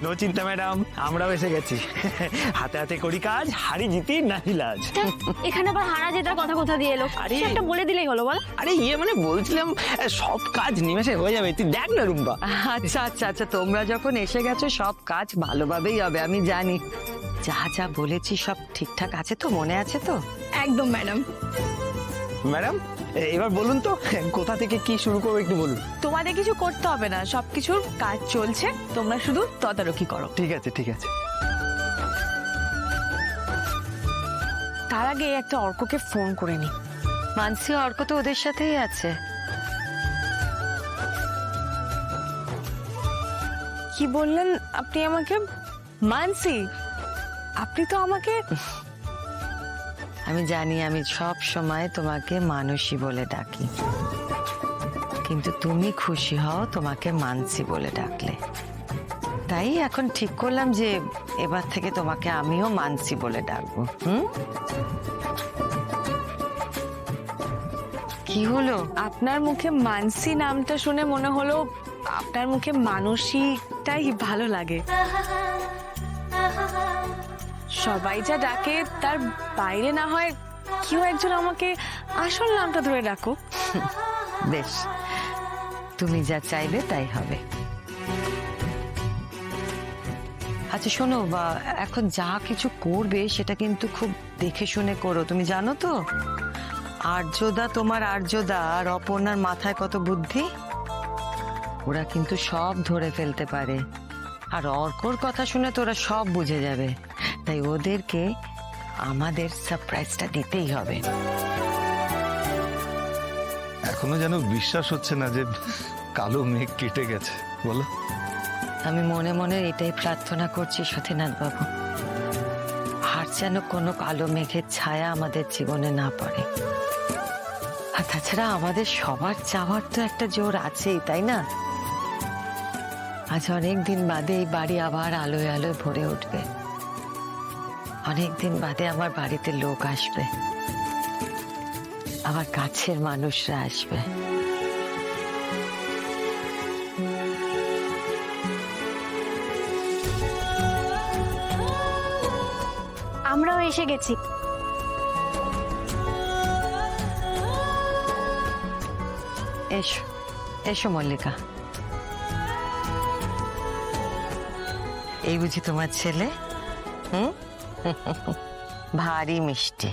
No চিন্তা madam, আমরাও এসে গেছি। হাতে হাতে করি কাজ, হারি জিতি নাহি লাজ। এখানে আবার হারা জেতার কথা কোথা দিয়ে এলো? আরে একটা বলে দিলেই হলো বল। আরে মানে বলছিলাম সব কাজ নিমেষে হয়ে যাবে, তুই দেখ না রুম্বা। আচ্ছা আচ্ছা আচ্ছা, তোমরা যখন এসে গেছো সব কাজ ভালোভাবেই হবে, আমি জানি। যা যা বলেছি সব ঠিকঠাক আছে তো, মনে আছে তো? একদম ম্যাডাম। ম্যাডাম এবার বলুন তো কোথা থেকে কি শুরু করবো একটু বলুন। তোমাদের কিছু করতে হবে না, সবকিছুর কাজ চলছে, তোমরা শুধু তদারকি করো। ঠিক আছে ঠিক আছে। তার আগে একটা অর্ককে ফোন করে নি। মানসি অর্ক তো ওদের সাথেই আছে। কি বললেন আপনি আমাকে? মানসি, আপনি তো আমাকে... আমি জানি আমি সব সময় তোমাকে মানসী বলে ডাকি, কিন্তু তুমি খুশি হও তোমাকে মানসি বলে ডাকলে। তাই এখন ঠিক করলাম যে এবার থেকে তোমাকে আমিও মানসি বলে ডাকবো। কি হলো? আপনার মুখে মানসি নামটা শুনে মনে হলো আপনার মুখে মানসীটাই ভালো লাগে। সবাই যা ডাকে তার বাইরে না হয় কেউ একজন আমাকে আসল নামটা ধরে ডাকো। বেশ, তুমি যা চাইবে তাই হবে। আচ্ছা শোনো, বা এখন যা কিছু করবে সেটা কিন্তু খুব দেখে শুনে করো, তুমি জানো তো আর্যদা, তোমার আর্যদা আর অপর্ণার মাথায় কত বুদ্ধি, ওরা কিন্তু সব ধরে ফেলতে পারে। আর অর্কর কথা শুনে তো ওরা সব বুঝে যাবে, তাই ওদেরকে আমাদের সারপ্রাইজটা দিতেই হবে। এখনো যেন বিশ্বাস হচ্ছে না যে কালো মেঘ কেটে গেছে, বলো। আমি মনে মনে এটাই প্রার্থনা করছি সতীনাথ বাবু, আর যেন কোনো কালো মেঘের ছায়া আমাদের জীবনে না পড়ে। আর তাছাড়া আমাদের সবার চাওয়ার তো একটা জোর আছেই, তাই না? আজ অনেক দিন বাদে এই বাড়ি আবার আলোয় আলোয় ভরে উঠবে, অনেকদিন বাদে আমার বাড়িতে লোক আসবে, আমার কাছের মানুষরা আসবে। আমরাও এসে গেছি। এসো এসো মল্লিকা, এই বুঝি তোমার ছেলে? ভারী মিষ্টি।